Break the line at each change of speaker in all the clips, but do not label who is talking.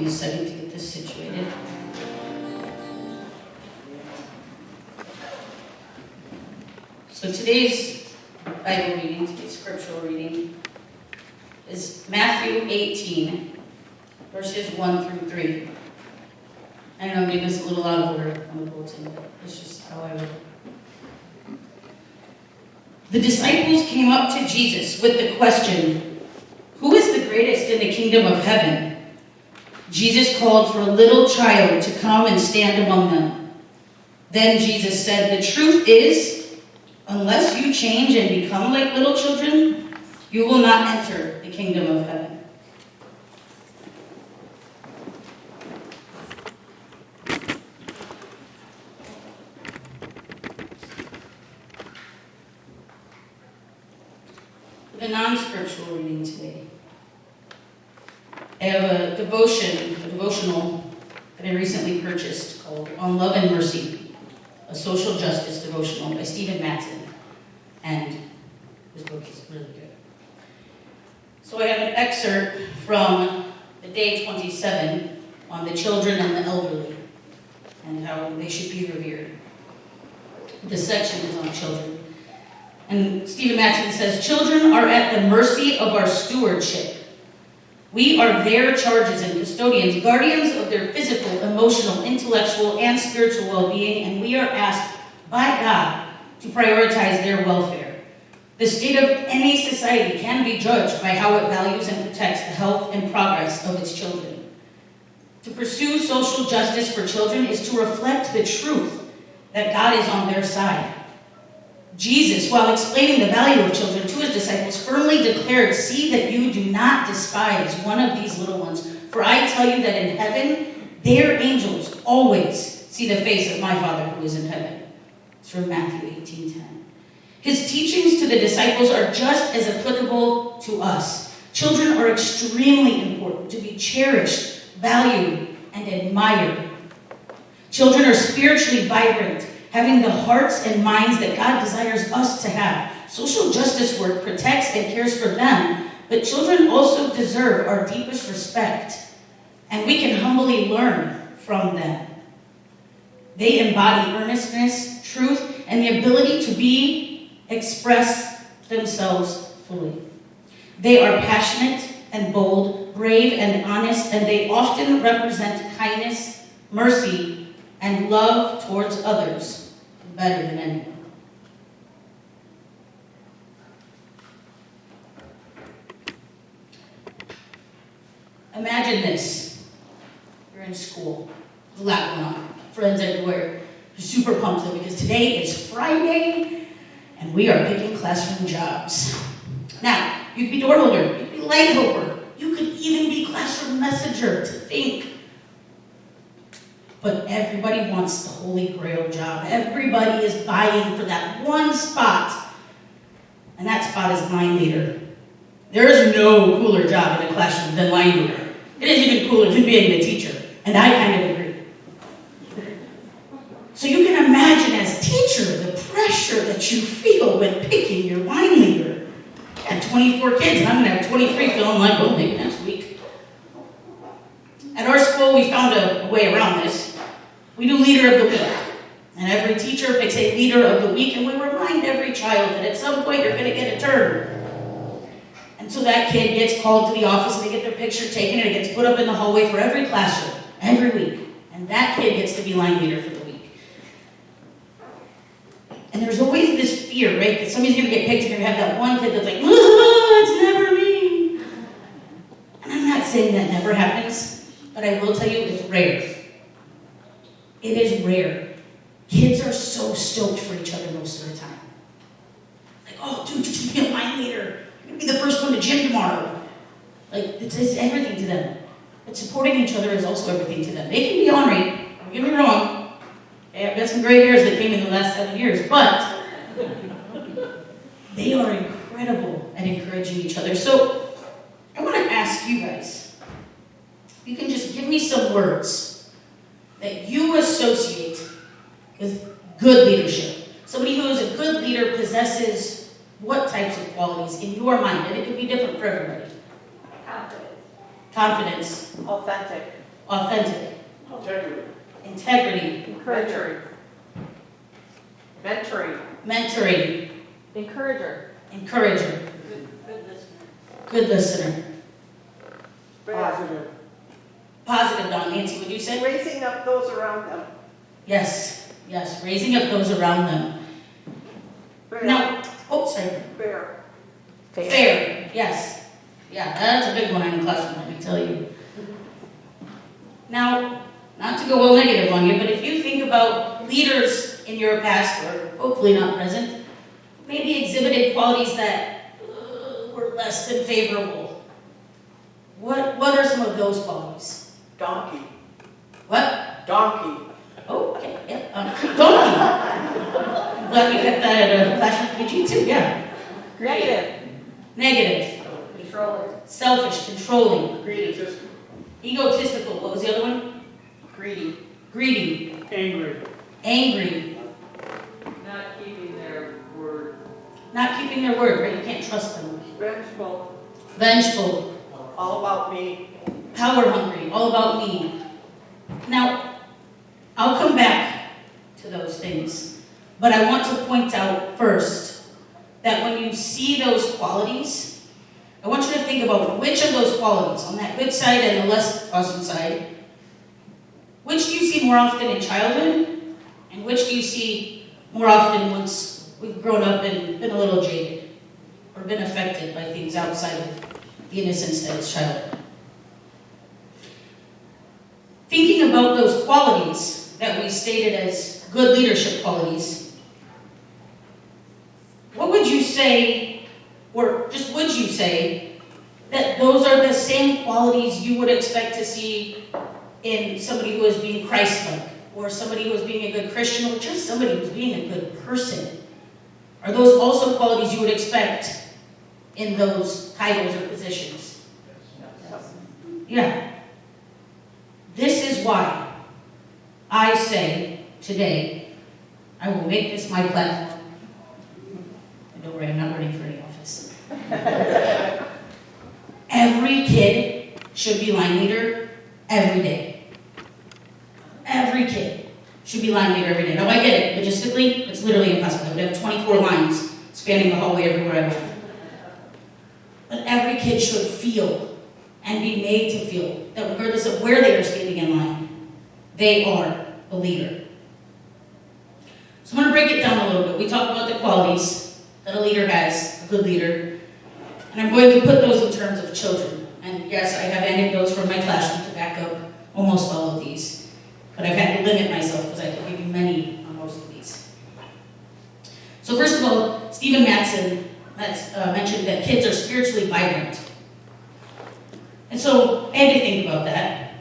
me a second to get this situated. So today's Bible reading, today's scriptural reading, is Matthew 18, verses 1 through 3. I know I'm doing this a little out of order on the bulletin, but it's just how I would. The disciples came up to Jesus with the question, "Who is the greatest in the kingdom of heaven?" Jesus called for a little child to come and stand among them. Then Jesus said, "The truth is, unless you change and become like little children, you will not enter the kingdom of heaven." The non-scriptural reading today. I have a devotional that I recently purchased called On Love and Mercy, a social justice devotional by Stephen Matson. And this book is really good. So I have an excerpt from the day 27 on the children and the elderly and how they should be revered. This section is on children. And Stephen Matson says, "Children are at the mercy of our stewardship. We are their charges and custodians, guardians of their physical, emotional, intellectual, and spiritual well-being, and we are asked by God to prioritize their welfare. The state of any society can be judged by how it values and protects the health and progress of its children. To pursue social justice for children is to reflect the truth that God is on their side. Jesus, while explaining the value of children to his disciples, firmly declared, 'See that you do not despise one of these little ones, for I tell you that in heaven their angels always see the face of my Father who is in heaven.'" It's from Matthew 18:10. His teachings to the disciples are just as applicable to us. Children are extremely important to be cherished, valued, and admired. Children are spiritually vibrant, having the hearts and minds that God desires us to have. Social justice work protects and cares for them, but children also deserve our deepest respect, and we can humbly learn from them. They embody earnestness, truth, and the ability to express themselves fully. They are passionate and bold, brave and honest, and they often represent kindness, mercy, and love towards others better than anyone. Imagine this. You're in school. There's a lot going on. Friends everywhere. You're super pumped though because today is Friday and we are picking classroom jobs. Now, you could be door holder, you could be light helper, you could even be classroom messenger to think. But everybody wants the holy grail job. Everybody is vying for that one spot. And that spot is line leader. There is no cooler job in a classroom than line leader. It is even cooler than being the teacher. And I kind of agree. So you can imagine as teacher the pressure that you feel when picking your line leader. I have 24 kids and I'm going to have 23 feeling like, oh, maybe next week. At our school, we found a way around this. We do leader of the week. And every teacher picks a leader of the week, and we remind every child that at some point you're going to get a turn. And so that kid gets called to the office, and they get their picture taken, and it gets put up in the hallway for every classroom, every week. And that kid gets to be line leader for the week. And there's always this fear, right, that somebody's going to get picked, and you're going to have that one kid that's like, it's never me. And I'm not saying that never happens, but I will tell you it's rare. It is rare. Kids are so stoked for each other most of the time. Like, oh, dude, you're just be a line leader. You're going to be the first one to gym tomorrow. Like, it's everything to them. But supporting each other is also everything to them. They can be ornery, don't get me wrong. Okay, I've got some gray hairs that came in the last 7 years, but they are incredible at encouraging each other. So, I want to ask you guys, you can just give me some words that you associate with good leadership. Somebody who is a good leader possesses what types of qualities in your mind? And it could be different for everybody.
Confidence.
Confidence.
Authentic.
authentic,
Integrity.
integrity,
Encourager. Mentoring.
mentoring,
Encourager.
encourager, good listener.
Positive.
Positive, Don. Nancy, would you say?
Raising up those around them.
Yes, yes, raising up those around them.
Fair.
Now, oh, sorry.
Fair.
Fair, yes. Yeah, that's a big one in the classroom, let me tell you. Now, not to go all negative on you, but if you think about leaders in your past, or hopefully not present, maybe exhibited qualities that were less than favorable. What are some of those qualities?
Donkey.
What?
Donkey.
Oh, okay, yeah, donkey. I'm glad you kept that at a classroom PG too, yeah.
Negative.
Negative,
Controlling.
selfish, controlling,
Egotistical.
egotistical, what was the other one?
Greedy.
Greedy,
Angry.
angry,
Not keeping their word.
not keeping their word, right? You can't trust them.
Vengeful.
Vengeful,
All about me.
power hungry, all about me. Now, I'll come back to those things, but I want to point out first that when you see those qualities, I want you to think about which of those qualities, on that good side and the less awesome side, which do you see more often in childhood, and which do you see more often once we've grown up and been a little jaded, or been affected by things outside of the innocence that is childhood. Thinking about those qualities that we stated as good leadership qualities, what would you say, or just would you say, that those are the same qualities you would expect to see in somebody who is being Christ-like, or somebody who is being a good Christian, or just somebody who's being a good person? Are those also qualities you would expect in those titles or positions? Yeah. This is why I say today, I will make this my platform. And don't worry, I'm not running for any office. Every kid should be line leader every day. Every kid should be line leader every day. Now I get it, logistically, it's literally impossible. I would have 24 lines spanning the hallway everywhere I went. But every kid should feel and be made to feel that regardless of where they are standing in line, they are a leader. So I'm going to break it down a little bit. We talked about the qualities that a leader has, a good leader, and I'm going to put those in terms of children. And yes, I have anecdotes from my classroom to back up almost all of these, but I've had to limit myself because I can give you many on most of these. So first of all, Stephen Mattson mentioned that kids are spiritually vibrant. And so I had to think about that.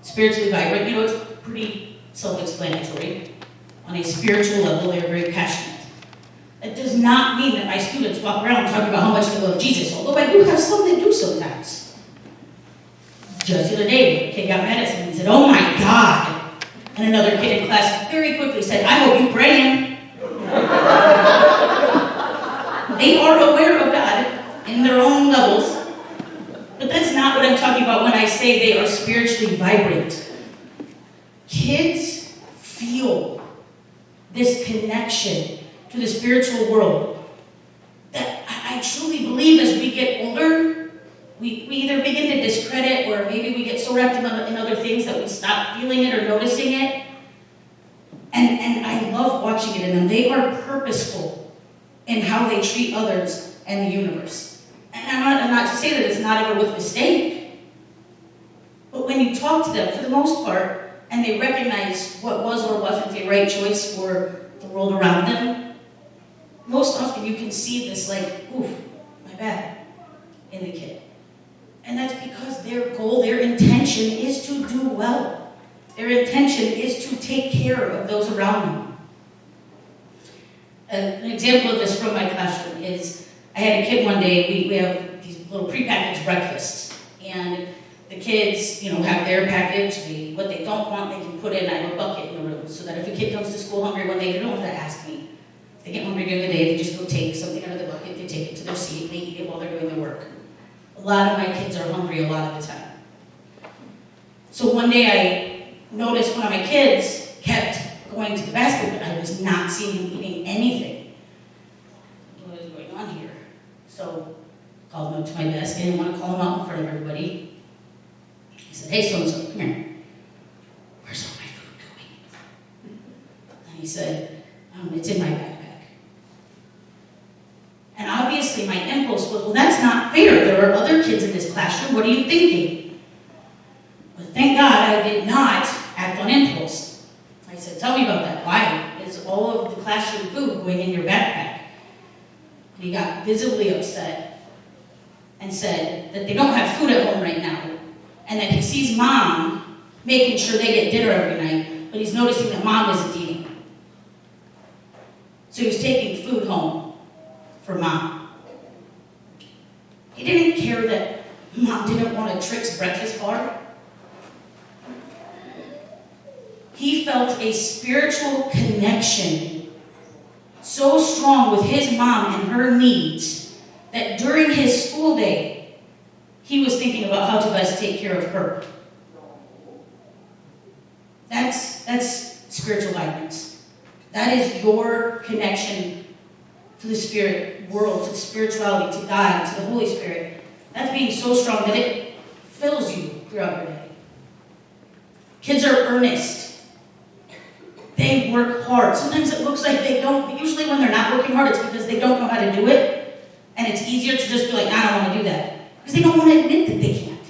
Spiritually vibrant, it's pretty self-explanatory. On a spiritual level, they're very passionate. That does not mean that my students walk around talking about how much they love Jesus, although I do have some that do sometimes. Just the other day, a kid got mad at someone and said, "Oh my God." And another kid in class very quickly said, "I hope you praying." They are aware of God in their own levels. But that's not what I'm talking about when I say they are spiritually vibrant. Kids feel this connection to the spiritual world that I truly believe as we get older, we either begin to discredit, or maybe we get so wrapped in other things that we stop feeling it or noticing it. And I love watching it in them. They are purposeful in how they treat others and the universe. And I'm not to say that it's not ever with mistake, but when you talk to them, for the most part, and they recognize what was or wasn't a right choice for the world around them, most often you can see this like, oof, my bad, in the kid. And that's because their goal, their intention is to do well. Their intention is to take care of those around them. An example of this from my classroom is, I had a kid one day, we have these little prepackaged breakfasts, and the kids, have their package, what they don't want, they can put in, I have a bucket in the room, so that if a kid comes to school hungry one day, they don't have to ask me. If they get hungry during the day, they just go take something out of the bucket, they take it to their seat, they eat it while they're doing their work. A lot of my kids are hungry a lot of the time. So one day I noticed one of my kids kept going to the basket, but I was not seeing him eating anything. What is going on here? So I called him up to my desk. I didn't want to call him out in front of everybody. I said, hey, so-and-so, come here. Where's all my food going? And he said, it's in my backpack. And obviously my impulse was, well, that's not fair. There are other kids in this classroom. What are you thinking? But thank God I did not act on impulse. I said, tell me about that. Why is all of the classroom food going in your backpack? And he got visibly upset and said that they don't have food at home right now, and that he sees mom making sure they get dinner every night, but he's noticing that mom isn't eating. So he was taking food home for mom. He didn't care that mom didn't want a Trix breakfast bar. He felt a spiritual connection so strong with his mom and her needs that during his school day, he was thinking about how to best take care of her. That's spiritual vibrance. That is your connection to the spirit world, to spirituality, to God, to the Holy Spirit. That's being so strong that it fills you throughout your day. Kids are earnest. They work hard. Sometimes it looks like they don't, but usually when they're not working hard, it's because they don't know how to do it. And it's easier to just be like, I don't want to do that. Because they don't want to admit that they can't.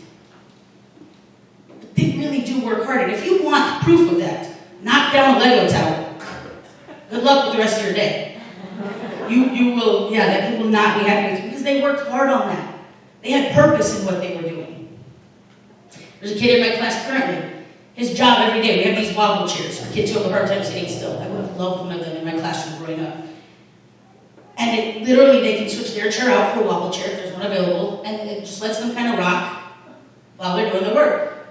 But they really do work hard. And if you want proof of that, knock down a Lego tower. Good luck with the rest of your day. You will, that people will not be happy with you because they worked hard on that. They had purpose in what they were doing. There's a kid in my class currently. His job every day, we have these wobble chairs for kids who have a hard time sitting still. I would have loved one of them in my classroom growing up. And it literally, they can switch their chair out for a wobble chair if there's one available, and it just lets them kind of rock while they're doing their work.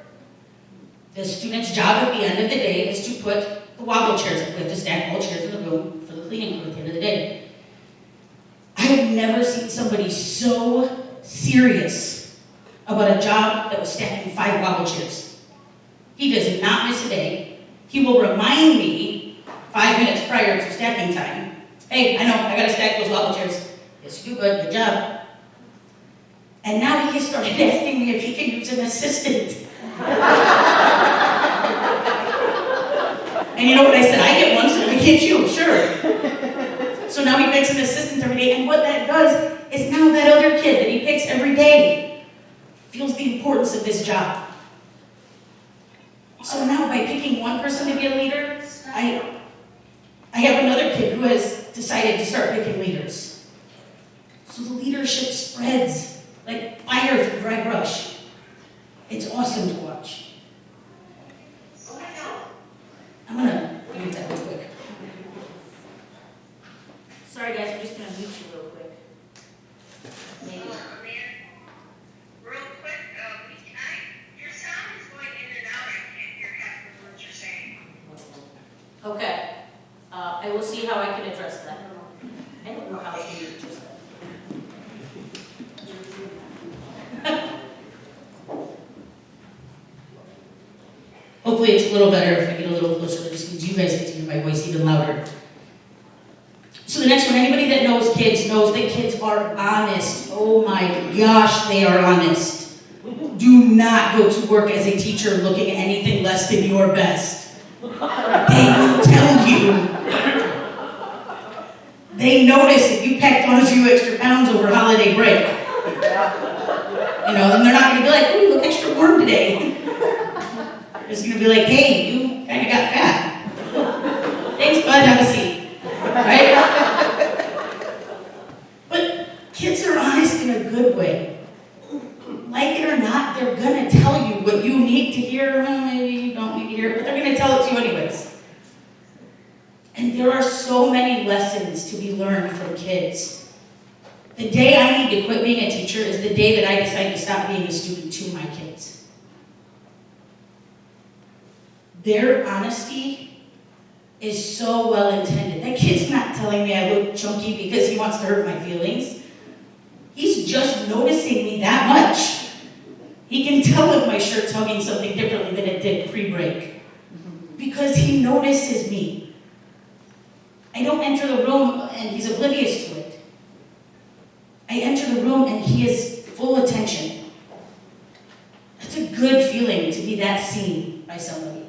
The student's job at the end of the day is to put the wobble chairs up. We have to stack all chairs in the room for the cleaning crew at the end of the day. I have never seen somebody so serious about a job that was stacking 5 wobble chairs. He does not miss a day. He will remind me 5 minutes prior to stacking time, hey, I know, I gotta stack those wobble chairs. Yes, you do, good job. And now he has started asking me if he can use an assistant. And you know what I said? I get one, so I get you, sure. So now he picks an assistant every day, and what that does is now that other kid that he picks every day feels the importance of this job. So now by picking one person to be a leader, I have another kid who has decided to start picking leaders. So the leadership spreads like fire through dry brush. It's awesome to watch. I'm gonna mute that real quick. Sorry guys, I'm just gonna mute you real quick. Maybe.
Real quick, your sound is going in and out. I can't hear half the words you're saying.
Okay. I will see how I can address that. I don't know how to address that. Hopefully it's a little better if I get a little closer. That just means you guys get to hear my voice even louder. So the next one, anybody that knows kids knows that kids are honest. Oh my gosh, they are honest. Do not go to work as a teacher looking anything less than your best. They will tell you. They notice if you packed on a few extra pounds over holiday break. You know, and they're not going to be like, oh, you look extra warm today. They're just going to be like, hey, you kind of got fat. Thanks, bud, have a seat. Right? But kids are honest in a good way. Like it or not, they're going to tell you what you need to hear. Well, maybe you don't need to hear it, but they're going to tell it to you anyways. And there are so many lessons to be learned from kids. The day I need to quit being a teacher is the day that I decide to stop being a student to my kids. Their honesty is so well intended. That kid's not telling me I look chunky because he wants to hurt my feelings. He's just noticing me that much. He can tell if my shirt's hugging something differently than it did pre-break. Because he notices me. I don't enter the room and he's oblivious to it. I enter the room and he is full attention. That's a good feeling to be that seen by somebody.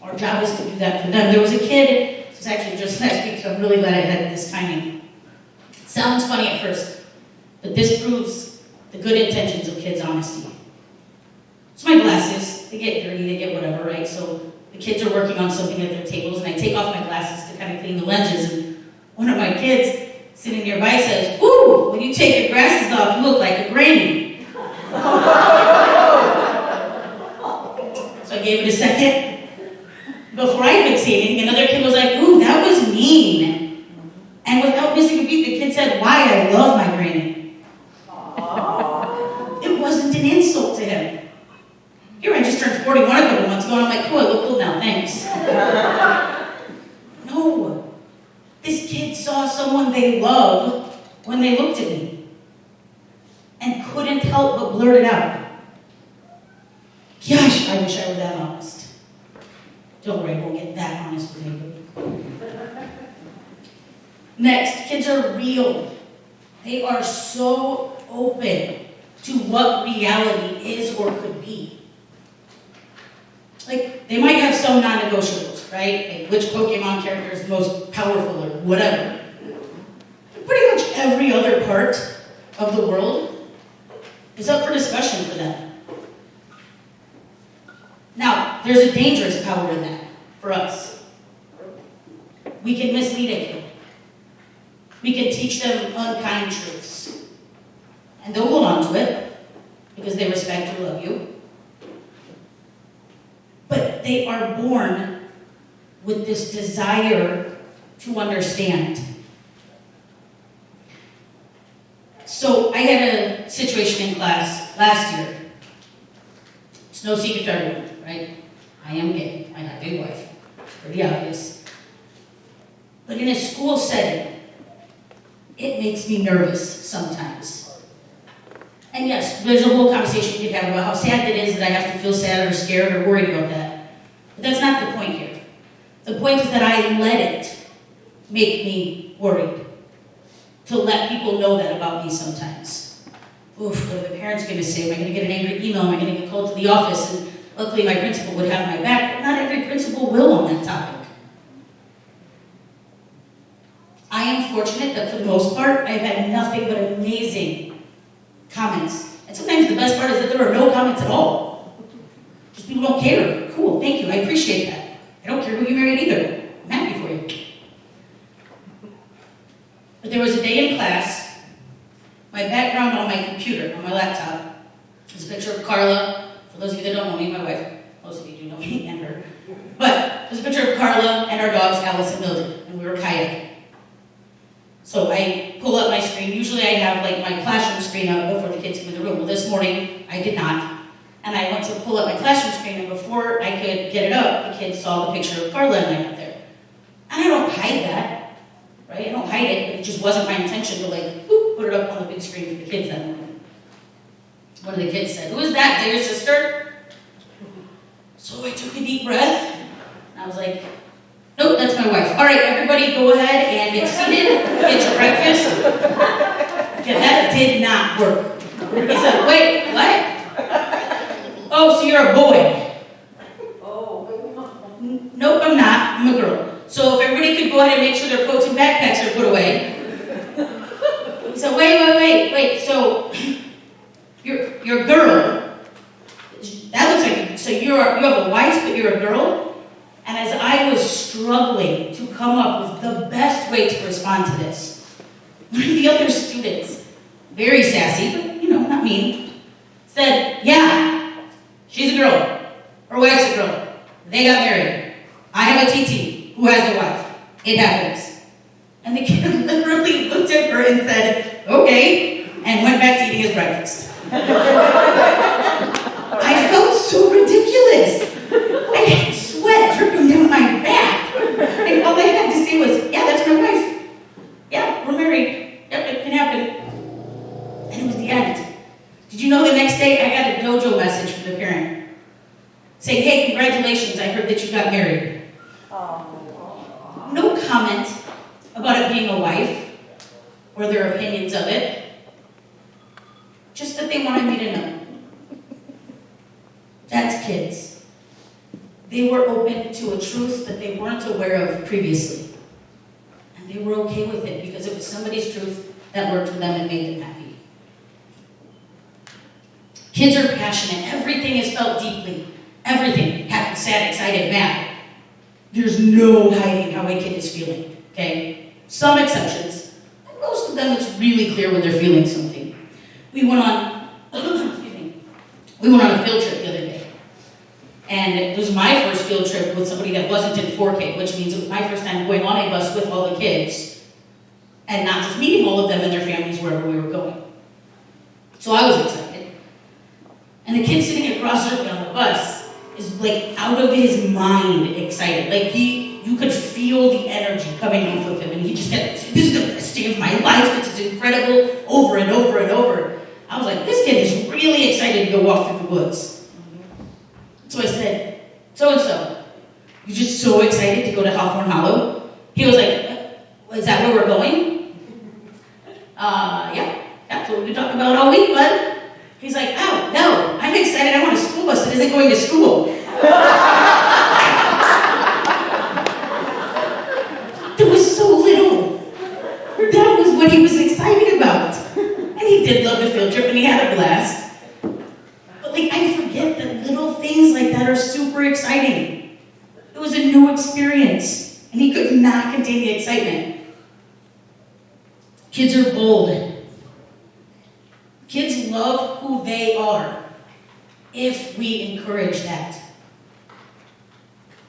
Our job is to do that for them. There was a kid, this was actually just last week, so I'm really glad I had this timing. Sounds funny at first, but this proves the good intentions of kids' honesty. So my glasses, they get dirty, they get whatever, right? So the kids are working on something at their tables, and I take off my glasses to kind of clean the lenses, and one of my kids sitting nearby says, "Ooh, when you take your glasses off, you look like a granny." So I gave it a second. Before I could say anything, another kid was like, "Ooh, that was mean." And without missing a beat, the kid said, "Why, I love my granny." It wasn't an insult to him. Here, I just turned 41 a couple months ago, and I'm like, "Cool, I look cool now, thanks." No. This kid saw someone they love when they looked at me. And couldn't help but blurt it out. Gosh, I wish I were that honest. Don't worry, I won't get that honest with anybody. Next, kids are real. They are so open to what reality is or could be. Like, they might have some non-negotiables, right? Like which Pokemon character is the most powerful or whatever. But pretty much every other part of the world is up for discussion for them. Now, there's a dangerous power in that for us. We can mislead a kid. We can teach them unkind truths. And they'll hold on to it because they respect or love you. But they are born with this desire to understand. So I had a situation in class last year. It's no secret to everyone, right? I am gay. I have a big wife. It's pretty obvious. But in a school setting, it makes me nervous sometimes. And yes, there's a whole conversation you could have about how sad it is that I have to feel sad or scared or worried about that. But that's not the point here. The point is that I let it make me worried. To let people know that about me sometimes. Oof, what are the parents going to say? Am I going to get an angry email? Am I going to get called to the office? And luckily my principal would have my back, but not every principal will on that topic. I am fortunate that for the most part, I've had nothing but amazing comments. And sometimes the best part is that there are no comments at all. Just people don't care. Cool, thank you, I appreciate that. I don't care who you married either. I'm happy for you. But there was a day in class, my background on my computer, on my laptop, is a picture of Carla. For those of you that don't know me, my wife, most of you do know me and her. But there's a picture of Carla and our dogs, Alice and Mildred, and we were kayaking. So I pull up my screen. Usually I have like my classroom screen up before the kids come in the room. Well, this morning I did not. And I went to pull up my classroom screen, and before I could get it up, the kids saw the picture of Carla and I up there. And I don't hide that, right? I don't hide it, but it just wasn't my intention to like, put it up on the big screen for the kids that morning. One of the kids said, "Who is that? Is that your sister?" So I took a deep breath, and I was like, "Nope, that's my wife. All right, everybody go ahead and get seated, get your breakfast." Yeah, that did not work. He said, "Wait, what? Oh, so you're a boy." Nope, I'm not. I'm a girl. So if everybody could go ahead and make sure their coats and backpacks are put away. He said, wait. So you're a girl. That looks like, so you have a wife, but you're a girl? And as I was struggling to come up with the best way to respond to this, one of the other students, very sassy, but not mean, said, "Yeah, she's a girl. Her wife's a girl. They got married. I have a TT who has a wife. It happens." And the kid literally looked at her and said, "Okay," and went back to eating his breakfast. I felt so ridiculous. I had sweat dripping down my back. And all I had to say was, "Yeah, that's my wife. Yeah, we're married. Yep, it can happen." And it was the end. Did you know the next day I got a dojo saying, hey, congratulations, I heard that you got married. No comment about it being a wife or their opinions of it. Just that they wanted me to know. That's kids. They were open to a truth that they weren't aware of previously. And they were okay with it because it was somebody's truth that worked for them and made them happy. Kids are passionate. Everything is felt deeply. Everything. Happy, sad, excited, mad. There's no hiding how a kid is feeling, okay? Some exceptions. And most of them, it's really clear when they're feeling something. We went on, excuse me, we went on a field trip the other day. And it was my first field trip with somebody that wasn't in 4K, which means it was my first time going on a bus with all the kids and not just meeting all of them and their families wherever we were going. So I was excited. And the kid sitting across from me on the bus is like out of his mind excited. Like you could feel the energy coming off of him. And he just kept, this is the best day of my life. This is incredible, over and over and over. I was like, this kid is really excited to go walk through the woods. So I said, so-and-so, you're just so excited to go to Hawthorne Hollow? He was like, is that where we're going? Yeah, that's what we've been talking about all week, bud. He's like, oh, no, I'm excited. I want a school bus that isn't going to school. There was so little. That was what he was excited about. And he did love the field trip, and he had a blast. But I forget that little things like that are super exciting. It was a new experience, and he could not contain the excitement. Kids are bold. Kids love who they are, if we encourage that.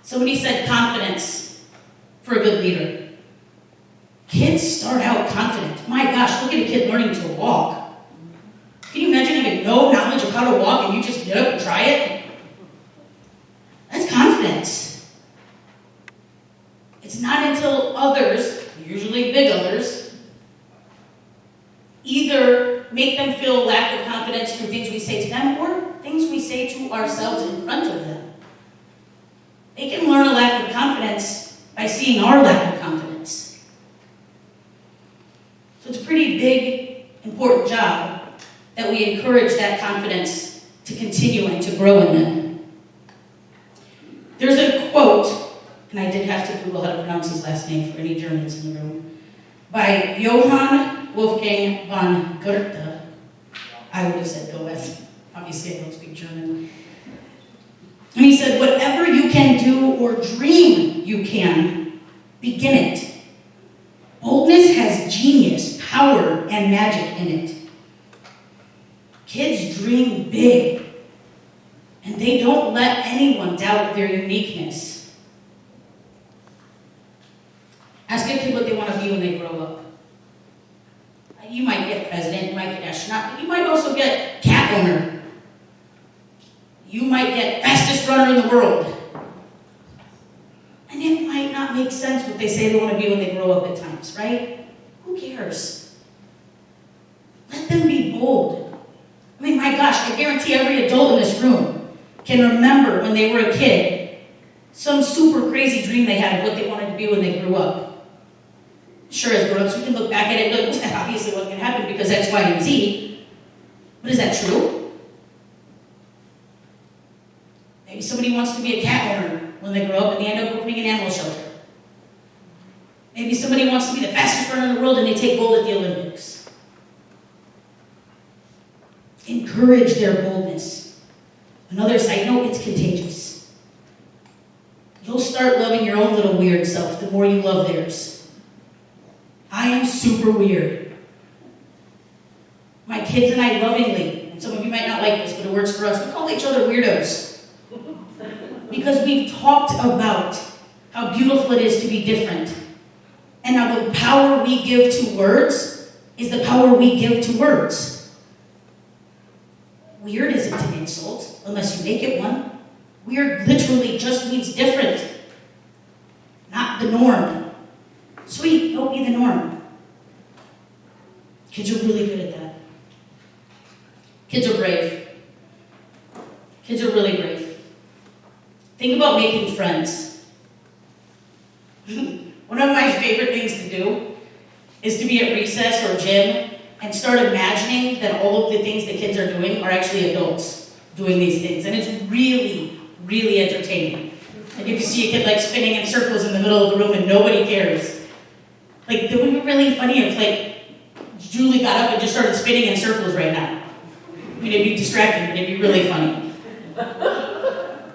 Somebody said confidence for a good leader. Kids start out confident. My gosh, look at a kid learning to walk. Can you imagine having no knowledge of how to walk and you just get up and try it? That's confidence. It's not until others, usually big others, either make them feel lack of confidence through things we say to them or things we say to ourselves in front of them. They can learn a lack of confidence by seeing our lack of confidence. So it's a pretty big, important job that we encourage that confidence to continue and to grow in them. There's a quote, and I did have to Google how to pronounce his last name for any Germans in the room, by Johann Wolfgang von Goethe. I would have said Goethe. Obviously, I don't speak German. And he said, whatever you can do or dream you can, begin it. Boldness has genius, power, and magic in it. Kids dream big, and they don't let anyone doubt their uniqueness. Ask a kid what they want to be when they grow up. You might get president, you might get astronaut, but you might also get cat owner. You might get fastest runner in the world. And it might not make sense what they say they want to be when they grow up at times, right? Who cares? Let them be bold. I mean, my gosh, I guarantee every adult in this room can remember when they were a kid some super crazy dream they had of what they wanted to be when they grew up. Sure, as grown-ups, we can look back at it and look, obviously it wasn't going to happen because X, Y, and Z. But is that true? Maybe somebody wants to be a cat owner when they grow up and they end up opening an animal shelter. Maybe somebody wants to be the fastest runner in the world and they take gold at the Olympics. Encourage their boldness. Another side note, it's contagious. You'll start loving your own little weird self the more you love theirs. I am super weird. My kids and I lovingly, and some of you might not like this, but it works for us, we call each other weirdos. Because we've talked about how beautiful it is to be different. And how the power we give to words is the power we give to words. Weird isn't an insult, unless you make it one. Weird literally just means different, not the norm. Sweet, don't be the norm. Kids are really good at that. Kids are brave. Kids are really brave. Think about making friends. One of my favorite things to do is to be at recess or gym and start imagining that all of the things the kids are doing are actually adults doing these things. And it's really, really entertaining. Like if you see a kid like spinning in circles in the middle of the room and nobody cares. Like it would be really funny if like Julie got up and just started spinning in circles right now. I mean, it'd be distracting, but it'd be really funny.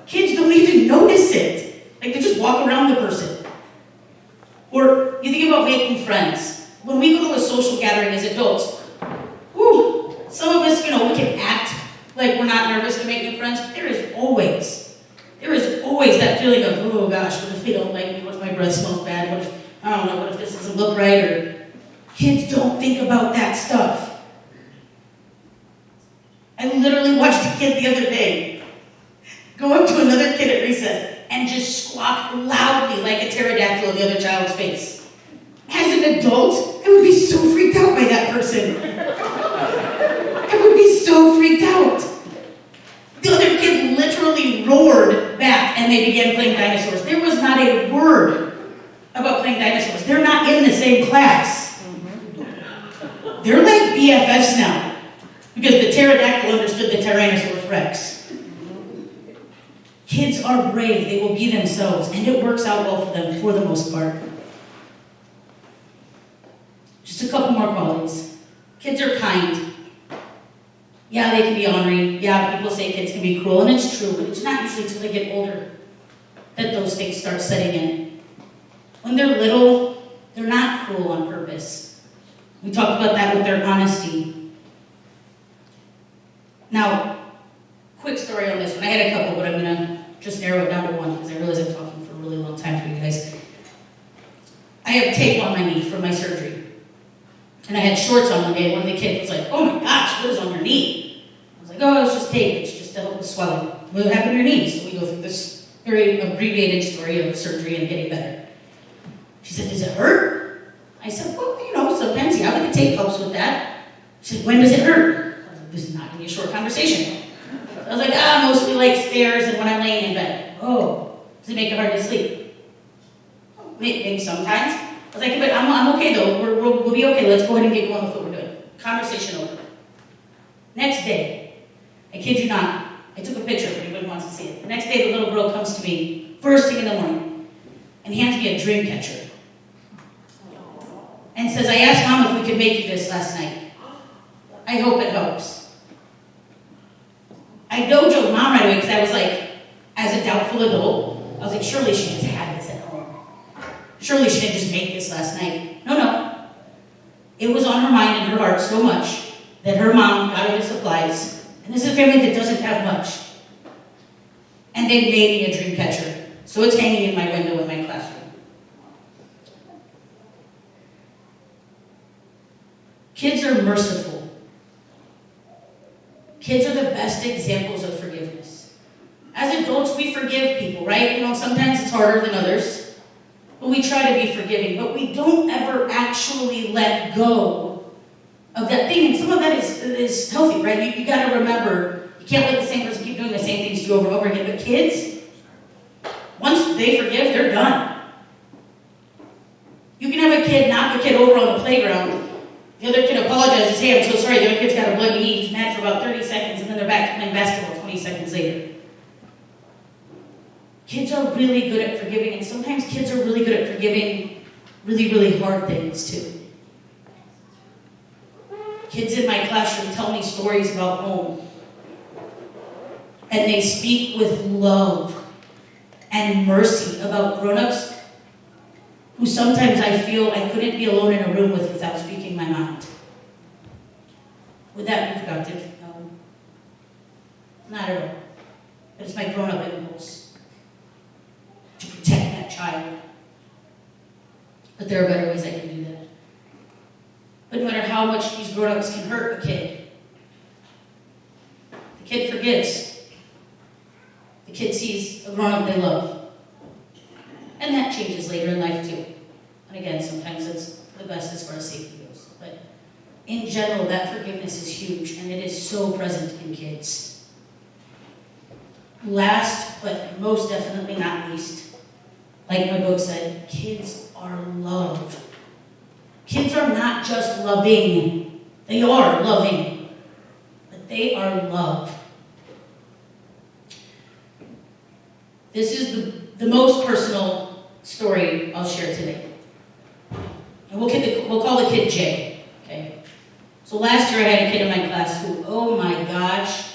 Kids don't even notice it. Like they just walk around the person. Or you think about making friends. When we go to a social gathering as adults, whew, some of us, we can act like we're not nervous to make new friends. There is always that feeling of, oh gosh, what if they don't like me? What if my breath smells bad? What if, I don't know, what if this doesn't look right? Or kids don't think about that stuff. I literally watched a kid the other day go up to another kid at recess and just squawk loudly like a pterodactyl in the other child's face. As an adult, I would be so freaked out by that person. I would be so freaked out. The other kid literally roared back and they began playing dinosaurs. There was not a word about playing dinosaurs. They're not in the same class. They're like BFFs now because the pterodactyl understood the Tyrannosaurus Rex. Kids are brave. They will be themselves, and it works out well for them for the most part. Just a couple more qualities. Kids are kind. Yeah, they can be ornery. Yeah, people say kids can be cruel, and it's true, but it's not usually until they get older that those things start setting in. When they're little, they're not cruel on purpose. We talked about that with their honesty. Now, quick story on this one. I had a couple, but I'm going to just narrow it down to one because I realize I'm talking for a really long time for you guys. I have tape on my knee from my surgery. And I had shorts on one day, and one of the kids was like, oh my gosh, what is on your knee? I was like, oh, it's just tape. It's just to help with swelling. What happened to your knee? So we go through this very abbreviated story of surgery and getting better. She said, does it hurt? I said, well, sometimes, yeah, but the tape helps with that. She said, when does it hurt? I was like, this is not going to be a short conversation. I was like, mostly like stairs and when I'm laying in bed. Oh, does it make it hard to sleep? Maybe sometimes. I was like, but I'm okay though. We'll be okay. Let's go ahead and get going with what we're doing. Conversation over. Next day, I kid you not, I took a picture if anybody wants to see it. The next day, the little girl comes to me, first thing in the morning, and hands me a dream catcher. And says, I asked Mom if we could make you this last night. I hope it helps. I dojoed Mom right away because I was like, as a doubtful adult, I was like, surely she just had this at home. Surely she didn't just make this last night. No. It was on her mind and her heart so much that her mom got her the supplies. And this is a family that doesn't have much. And they made me a dream catcher. So it's hanging in my window in my classroom. Kids are merciful. Kids are the best examples of forgiveness. As adults, we forgive people, right? Sometimes it's harder than others. But we try to be forgiving. But we don't ever actually let go of that thing. And some of that is healthy, right? You got to remember, you can't let the same person keep doing the same things to you over and over again. But kids, once they forgive, they're done. You can have a kid knock a kid over on the playground. The other kid apologizes, hey, I'm so sorry, the other kid's got a bloody knee, he's mad for about 30 seconds, and then they're back to playing basketball 20 seconds later. Kids are really good at forgiving, and sometimes kids are really good at forgiving really, really hard things too. Kids in my classroom tell me stories about home, and they speak with love and mercy about grown-ups who sometimes I feel I couldn't be alone in a room with without speaking my mind. Would that be productive? No. Not at all. But it's my grown-up impulse to protect that child. But there are better ways I can do that. But no matter how much these grown-ups can hurt a kid, the kid forgives. The kid sees a grown-up they love. And that changes later in life too. And again, sometimes it's the best as far as safety goes. But in general, that forgiveness is huge, and it is so present in kids. Last, but most definitely not least, like my book said, kids are love. Kids are not just loving. They are loving, but they are love. This is the most personal story I'll share today. And we'll call the kid Jay, okay? So last year I had a kid in my class who, oh my gosh,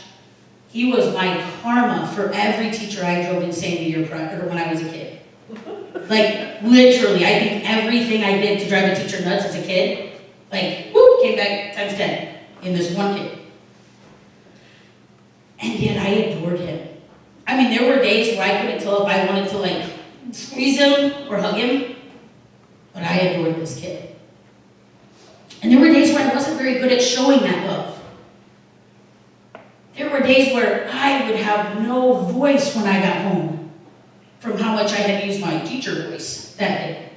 he was my karma for every teacher I drove insane the year prior, or when I was a kid. Like, literally, I think everything I did to drive a teacher nuts as a kid, like, whoop, came back times 10 in this one kid. And yet I adored him. I mean, there were days where I couldn't tell if I wanted to, like, squeeze him or hug him, but I adored this kid. And there were days where I wasn't very good at showing that love. There were days where I would have no voice when I got home from how much I had used my teacher voice that day.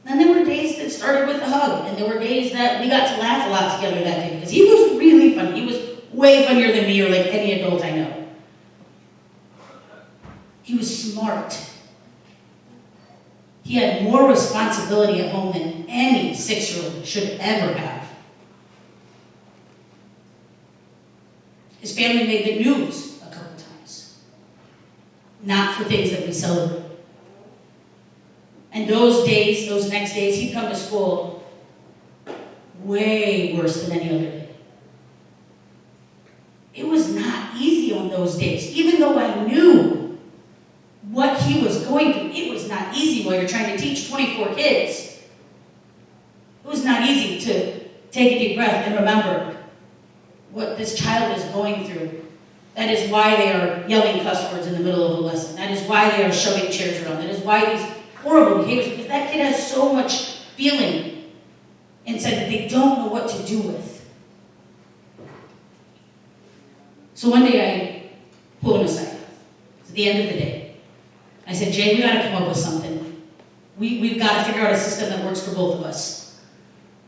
Then there were days that started with a hug, and there were days that we got to laugh a lot together that day because he was really funny. He was way funnier than me or like any adult I know. He was smart. He had more responsibility at home than any 6-year-old should ever have. His family made the news a couple times. Not for things that we celebrate. And those days, those next days, he'd come to school way worse than any other day. It was not easy on those days. Even though I knew what he was going through, it was not easy while you're trying to teach 24 kids. It was not easy to take a deep breath and remember what this child is going through. That is why they are yelling cuss words in the middle of a lesson. That is why they are shoving chairs around. That is why these horrible behaviors, because that kid has so much feeling inside that they don't know what to do with. So one day I pulled him aside. It's at the end of the day. I said, Jay, we got to come up with something. We've got to figure out a system that works for both of us.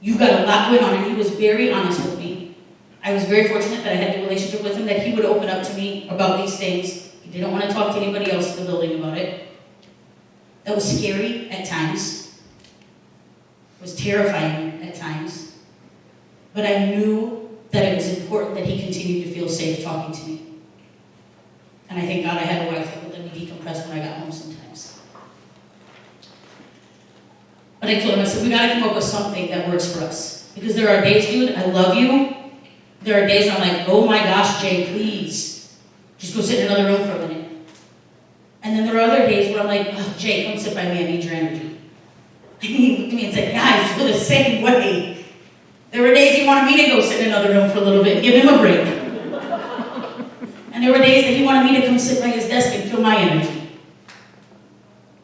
You've got a lot going on, and he was very honest with me. I was very fortunate that I had a relationship with him, that he would open up to me about these things. He didn't want to talk to anybody else in the building about it. That was scary at times. It was terrifying at times. But I knew that it was important that he continued to feel safe talking to me. And I thank God I had a wife that would let me decompress when I got home sometimes. But I told him, I said, we got to come up with something that works for us. Because there are days, dude, I love you. There are days where I'm like, oh my gosh, Jay, please. Just go sit in another room for a minute. And then there are other days where I'm like, oh, Jay, come sit by me, I need your energy. And he looked at me and said, yeah, I feel the same way. There were days he wanted me to go sit in another room for a little bit and give him a break. And there were days that he wanted me to come sit by his desk and feel my energy.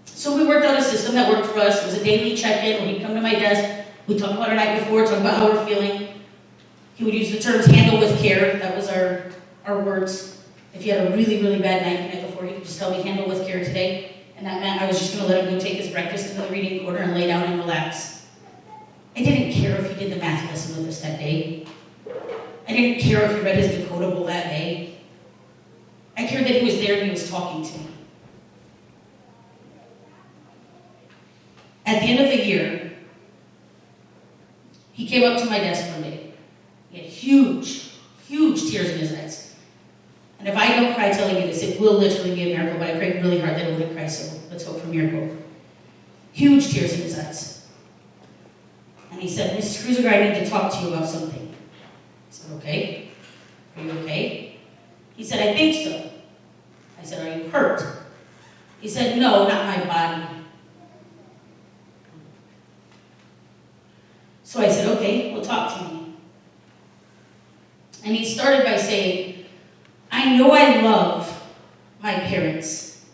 So we worked out a system that worked for us. It was a daily check-in where he'd come to my desk, we'd talk about our night before, talk about how we're feeling. He would use the terms handle with care. That was our words. If he had a really, really bad night the night before, he could just tell me, handle with care today. And that meant I was just going to let him go take his breakfast in the reading corner and lay down and relax. I didn't care if he did the math lesson with us that day. I didn't care if he read his decodable that day. I cared that he was there and he was talking to me. At the end of the year, he came up to my desk one day. He had huge, huge tears in his eyes. And if I don't cry telling you this, it will literally be a miracle, but I prayed really hard that it wouldn't cry, so let's hope for a miracle. Huge tears in his eyes. And he said, Mrs. Creuziger, I need to talk to you about something. I said, okay. Are you okay? He said, I think so. I said, are you hurt? He said, no, not my body. So I said, okay, well, talk to me. And he started by saying, I know I love my parents.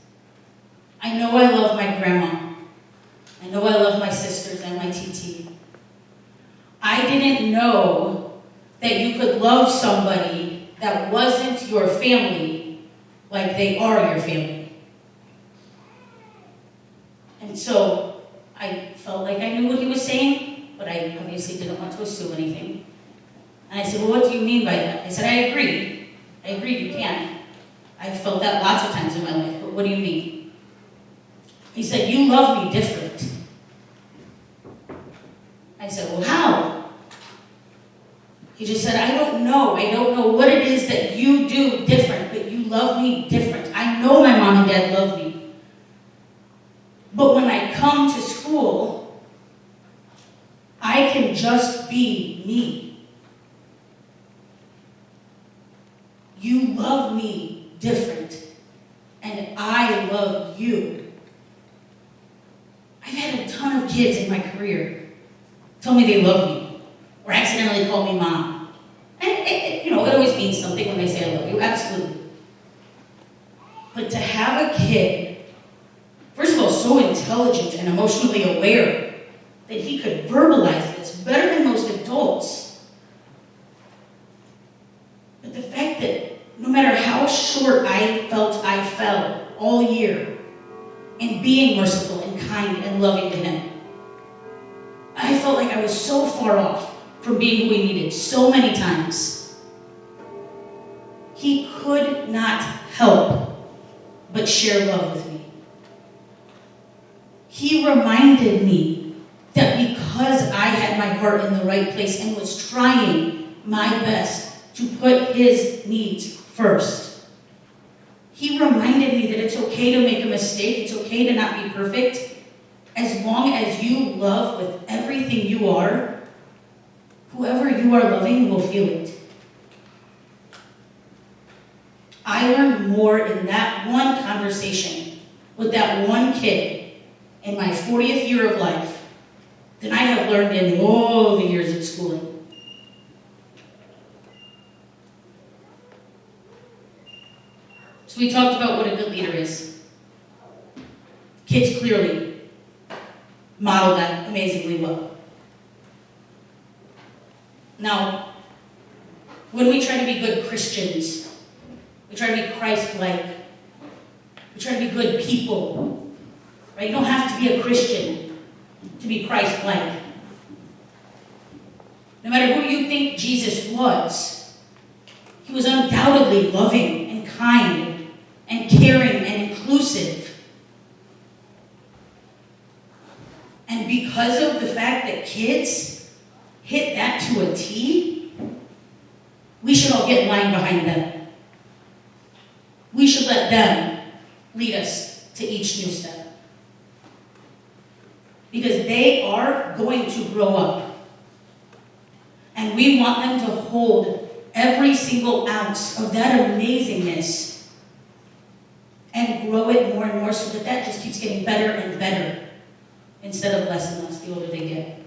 I know I love my grandma. I know I love my sisters and my TT. I didn't know that you could love somebody that wasn't your family like they are your family. And so I felt like I knew what he was saying, but I obviously didn't want to assume anything. And I said, well, what do you mean by that? I said, I agree I agree, you can. I've felt that lots of times in my life, but what do you mean? He said, you love me different. I said, well, how? He just said, I don't know what it is that you do different, but you love me different. I know my mom and dad love me. But when I come to school, I can just be me. You love me different, and I love you. I've had a ton of kids in my career tell me they love me, or accidentally call me mom. And it always means something when they say I love you, absolutely. But to have a kid, first of all, so intelligent and emotionally aware that he could verbalize this better than most adults. But the fact that no matter how short I felt I fell all year in being merciful and kind and loving to him, I felt like I was so far off from being who he needed so many times. He could not help but share love with me. He reminded me that because I had my heart in the right place and was trying my best to put his needs first, he reminded me that it's okay to make a mistake, it's okay to not be perfect, as long as you love with everything you are, whoever you are loving will feel it. I learned more in that one conversation with that one kid in my 40th year of life than I have learned in all the years of schooling. So we talked about what a good leader is. Kids clearly model that amazingly well. Now, when we try to be good Christians, we try to be Christ-like, we try to be good people, right? You don't have to be a Christian to be Christ-like. No matter who you think Jesus was, he was undoubtedly loving and kind and caring and inclusive. And because of the fact that kids hit that to a T, we should all get in line behind them. We should let them lead us to each new step. Because they are going to grow up. And we want them to hold every single ounce of that amazingness and grow it more and more so that that just keeps getting better and better instead of less and less the older they get.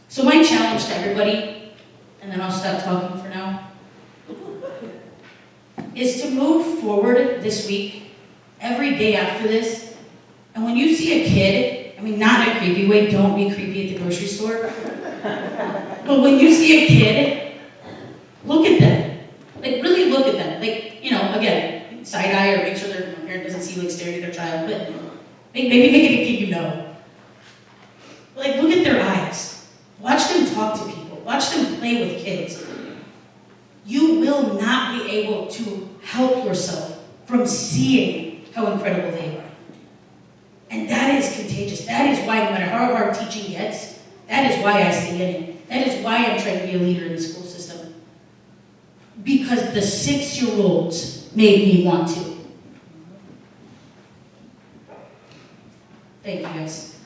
So my challenge to everybody, and then I'll stop talking for now, is to move forward this week, every day after this, and when you see a kid, I mean, not in a creepy way, don't be creepy at the grocery store, but when you see a kid, look at them. Like, really look at them. Like, again, side-eye or make sure their parent doesn't see you like staring at their child, but maybe make it a kid you know. Like, look at their eyes. Watch them talk to people. Watch them play with kids. You will not be able to help yourself from seeing how incredible they are. And that is contagious. That is why, no matter how hard teaching gets, that is why I stay in it. That is why I'm trying to be a leader in the school system. Because the 6-year-olds made me want to. Thank you, guys.